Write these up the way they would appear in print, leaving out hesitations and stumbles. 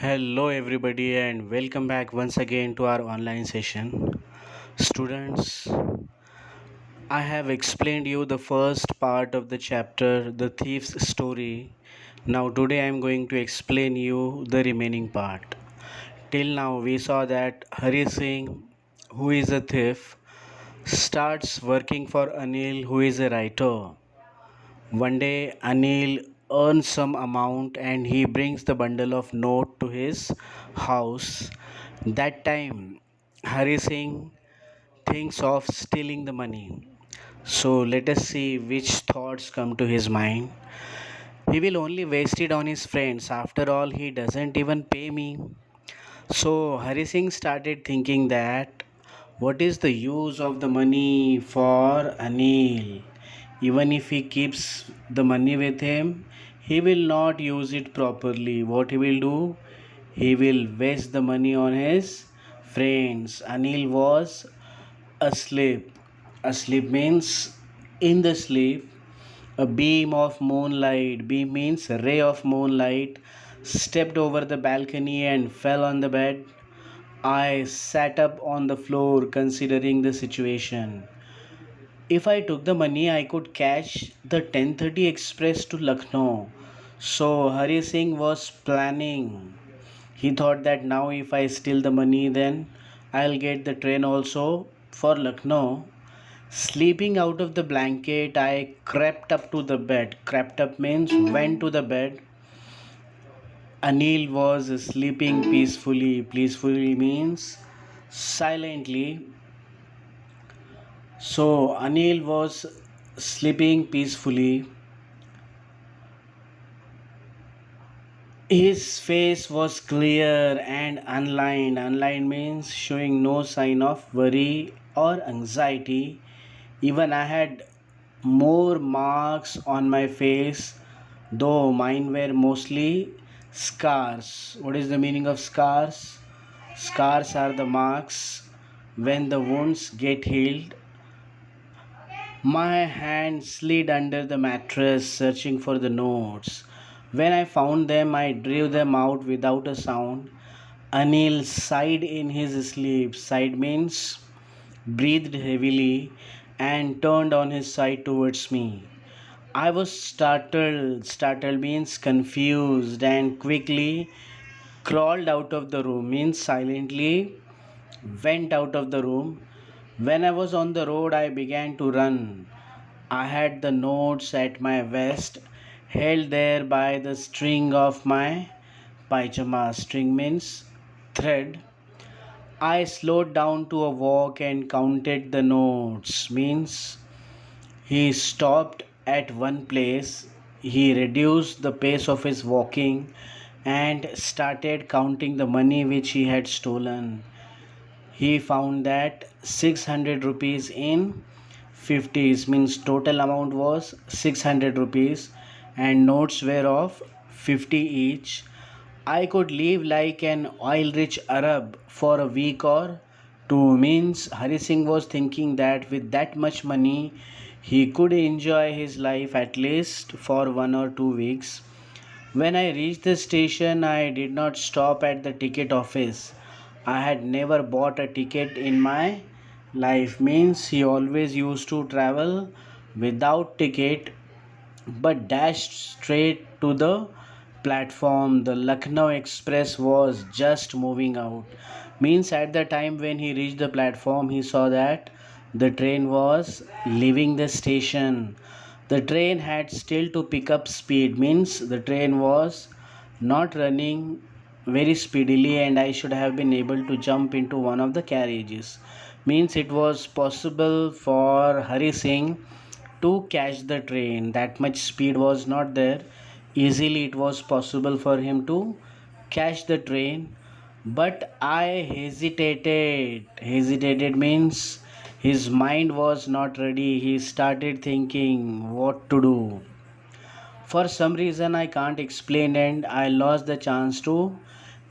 Hello, everybody, and welcome back once again to our online session. Students, I have explained you the first part of the chapter, the thief's story. Now, today I am going to explain you the remaining part. Till now, we saw that Hari Singh, who is a thief, starts working for Anil, who is a writer. One day, Anil earns some amount and he brings the bundle of note to his house. That time, Hari Singh thinks of stealing the money. So let us see which thoughts come to his mind. He will only waste it on his friends. After all, he doesn't even pay me. So Hari Singh started thinking that what is the use of the money for Anil? Even if he keeps the money with him, he will not use it properly. What he will do? He will waste the money on his friends. Anil was asleep. Asleep means in the sleep a beam of moonlight, beam means ray of moonlight, stepped over the balcony and fell on the bed. I sat up on the floor considering the situation. If I took the money, I could catch the 10:30 express to Lucknow. So Hari Singh was planning. He thought that now if I steal the money, then I'll get the train also for Lucknow. Sleeping out of the blanket, I crept up to the bed. Crept up means went to the bed. Anil was sleeping peacefully. Peacefully means silently. So Anil was sleeping peacefully. His face was clear and unlined. Unlined means showing no sign of worry or anxiety. Even I had more marks on my face, though mine were mostly scars. What is the meaning of scars? Scars are the marks when the wounds get healed. My hand slid under the mattress searching for the notes. When I found them, I drew them out without a sound. Anil sighed in his sleep. Sighed means breathed heavily and turned on his side towards me. I was startled. Startled means confused and quickly crawled out of the room, means silently went out of the room. When I was on the road, I began to run. I had the notes at my vest, held there by the string of my pyjama. String means thread. I slowed down to a walk and counted the notes. Means he stopped at one place. He reduced the pace of his walking and started counting the money which he had stolen. He found that 600 rupees in 50s, means total amount was 600 rupees and notes were of 50 each. I could live like an oil rich Arab for a week or two, means Hari Singh was thinking that with that much money he could enjoy his life at least for 1 or 2 weeks. When I reached the station, I did not stop at the ticket office. I had never bought a ticket in my life, means he always used to travel without ticket but dashed straight to the platform. The Lucknow Express was just moving out. Means at the time when he reached the platform, he saw that the train was leaving the station. The train had still to pick up speed, means the train was not running very speedily, and I should have been able to jump into one of the carriages. Means it was possible for Hari Singh to catch the train. That much speed was not there. Easily it was possible for him to catch the train. But I hesitated. Hesitated means his mind was not ready. He started thinking what to do. For some reason I can't explain, and I lost the chance to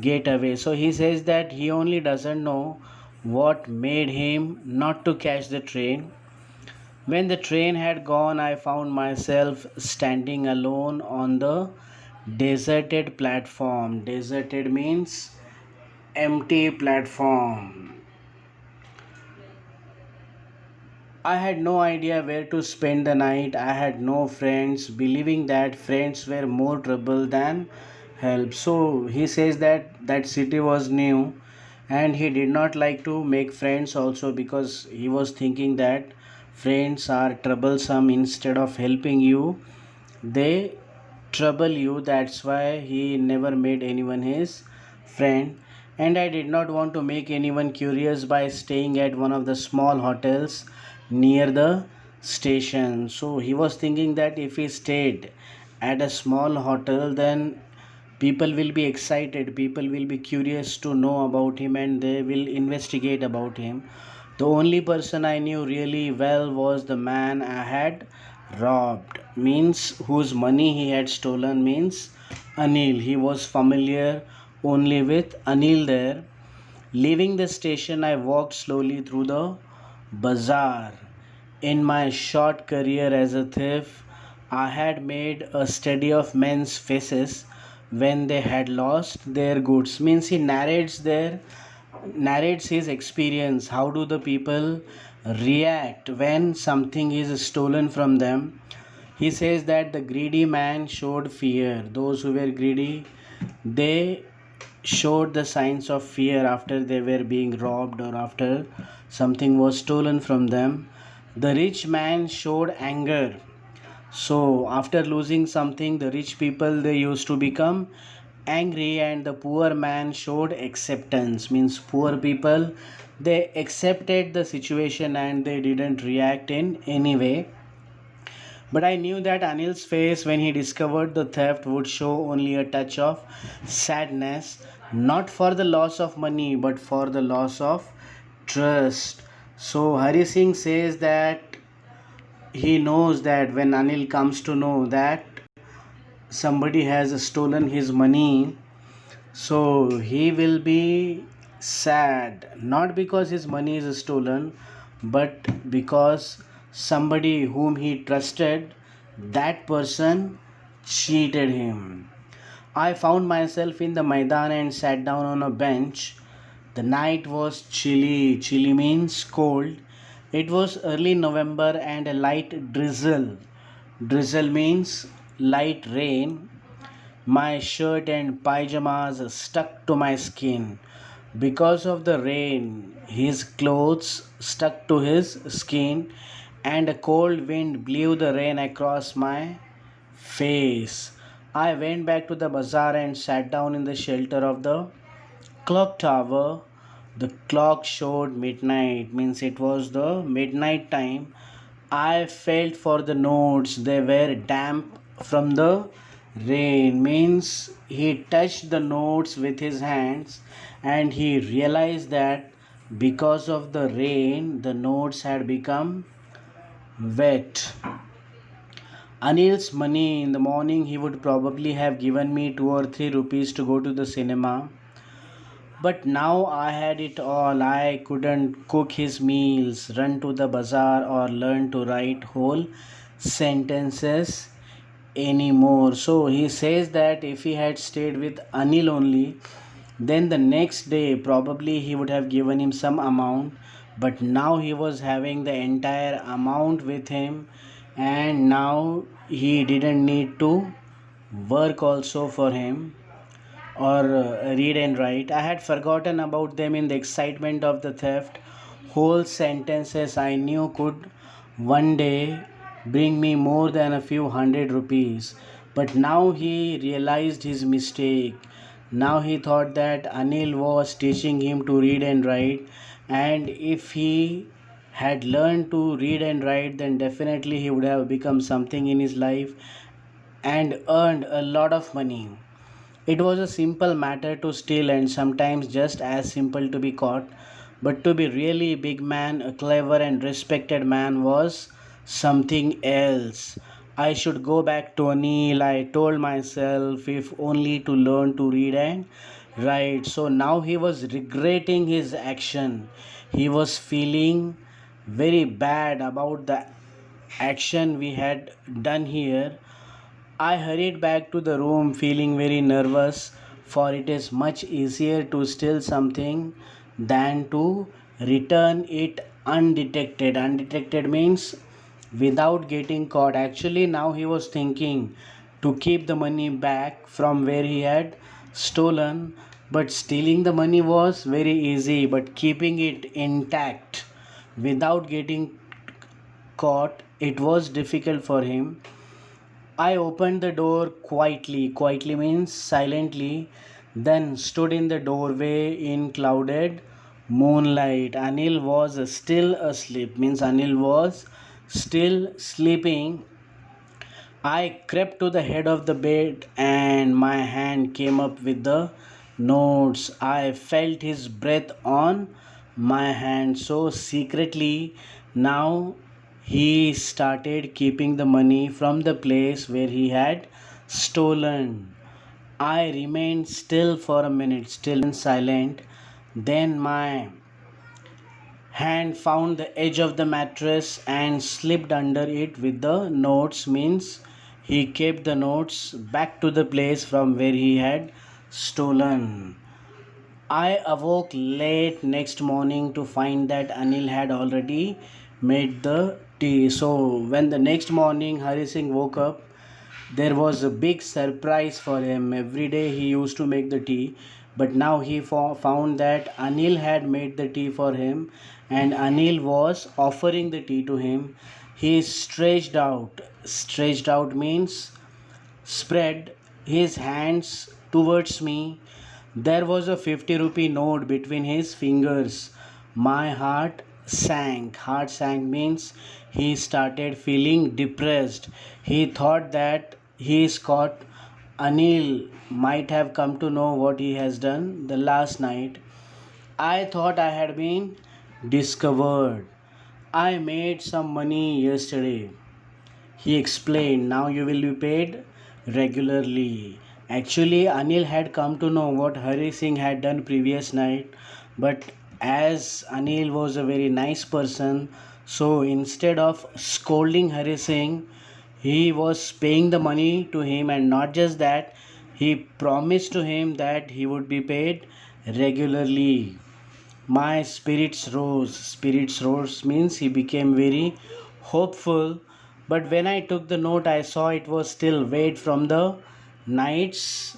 get away. So he says that he only doesn't know what made him not to catch the train. When the train had gone, I found myself standing alone on the Deserted platform. Deserted means empty platform. I had no idea where to spend the night. I had no friends, believing that friends were more trouble than help. So he says that that city was new and he did not like to make friends also because he was thinking that friends are troublesome. Instead of helping you, they trouble you. That's why he never made anyone his friend. And I did not want to make anyone curious by staying at one of the small hotels near the station. So he was thinking that if he stayed at a small hotel, then people will be excited, people will be curious to know about him, and they will investigate about him. The only person I knew really well was the man I had robbed, means whose money he had stolen, means Anil. He was familiar only with Anil there. Leaving the station, I walked slowly through the bazaar. In my short career as a thief, I had made a study of men's faces when they had lost their goods. Means he narrates his experience. How do the people react when something is stolen from them? He says that the greedy man showed fear. Those who were greedy, they showed the signs of fear after they were being robbed or after something was stolen from them. The rich man showed anger. So after losing something, the rich people they used to become angry, and the poor man showed acceptance. Means poor people they accepted the situation and they didn't react in any way. But I knew that Anil's face when he discovered the theft would show only a touch of sadness, not for the loss of money, but for the loss of trust. So Hari Singh says that he knows that when Anil comes to know that somebody has stolen his money, so he will be sad, not because his money is stolen, but because somebody whom he trusted, that person cheated him. I found myself in the Maidan and sat down on a bench. The night was chilly. Chilly means cold. It was early November and a light drizzle. Drizzle means light rain. My shirt and pyjamas stuck to my skin. Because of the rain, his clothes stuck to his skin, and a cold wind blew the rain across my face. I went back to the bazaar and sat down in the shelter of the clock tower. The clock showed midnight, means it was the midnight time. I felt for the notes, they were damp from the rain. Means he touched the notes with his hands and he realized that because of the rain, the notes had become wet. Anil's money in the morning, he would probably have given me 2 or 3 rupees to go to the cinema. But now I had it all. I couldn't cook his meals, run to the bazaar, or learn to write whole sentences anymore. So he says that if he had stayed with Anil only, then the next day probably he would have given him some amount. But now he was having the entire amount with him, and now he didn't need to work also for him or read and write. I had forgotten about them in the excitement of the theft. Whole sentences I knew could one day bring me more than a few hundred rupees. But now he realized his mistake. Now he thought that Anil was teaching him to read and write, and if he had learned to read and write, then definitely he would have become something in his life and earned a lot of money. It was a simple matter to steal and sometimes just as simple to be caught, but to be really big man, a clever and respected man was something else. I should go back to Anil, I told myself, if only to learn to read and write. So now he was regretting his action. He was feeling very bad about the action we had done here. I hurried back to the room feeling very nervous, for it is much easier to steal something than to return it undetected. Undetected means without getting caught. Actually, now he was thinking to keep the money back from where he had stolen, but stealing the money was very easy, but keeping it intact without getting caught, it was difficult for him. I opened the door quietly. Quietly means silently. Then stood in the doorway in clouded moonlight. Anil was still asleep. Means Anil was still sleeping. I crept to the head of the bed and my hand came up with the notes. I felt his breath on my hand so secretly. Now he started keeping the money from the place where he had stolen. I remained still for a minute, still and silent. Then my hand found the edge of the mattress and slipped under it with the notes. Means he kept the notes back to the place from where he had stolen. I awoke late next morning to find that Anil had already made the tea. So when the next morning Hari Singh woke up, there was a big surprise for him. Every day he used to make the tea, but now he found that Anil had made the tea for him and Anil was offering the tea to him. He stretched out. Stretched out means spread his hands towards me. There was a 50 rupee note between his fingers. My heart sank. Heart sank means he started feeling depressed. He thought that he is caught. Anil might have come to know what he has done the last night. I thought I had been discovered. I made some money yesterday. He explained, now you will be paid regularly. Actually, Anil had come to know what Hari Singh had done previous night, but as Anil was a very nice person, so instead of scolding Hari Singh, he was paying the money to him, and not just that, he promised to him that he would be paid regularly. My spirits rose. Spirits rose means he became very hopeful. But when I took the note, I saw it was still wet from the night's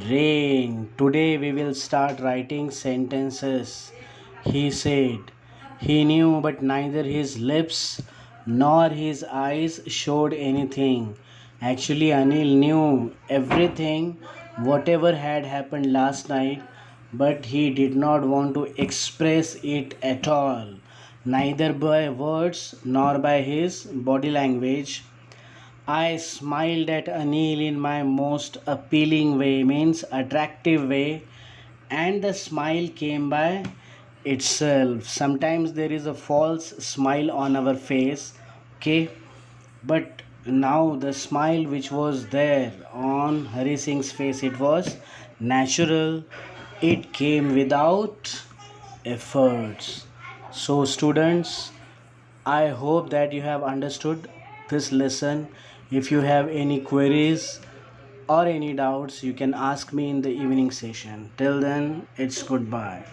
rain. Today we will start writing sentences, he said. He knew, but neither his lips nor his eyes showed anything. Actually, Anil knew everything, whatever had happened last night, but he did not want to express it at all, neither by words nor by his body language. I smiled at Anil in my most appealing way, means attractive way, and the smile came by itself. Sometimes there is a false smile on our face, okay? But now the smile which was there on Hari Singh's face, it was natural. It came without efforts. So students, I hope that you have understood this lesson. If you have any queries or any doubts, you can ask me in the evening session. Till then, it's goodbye.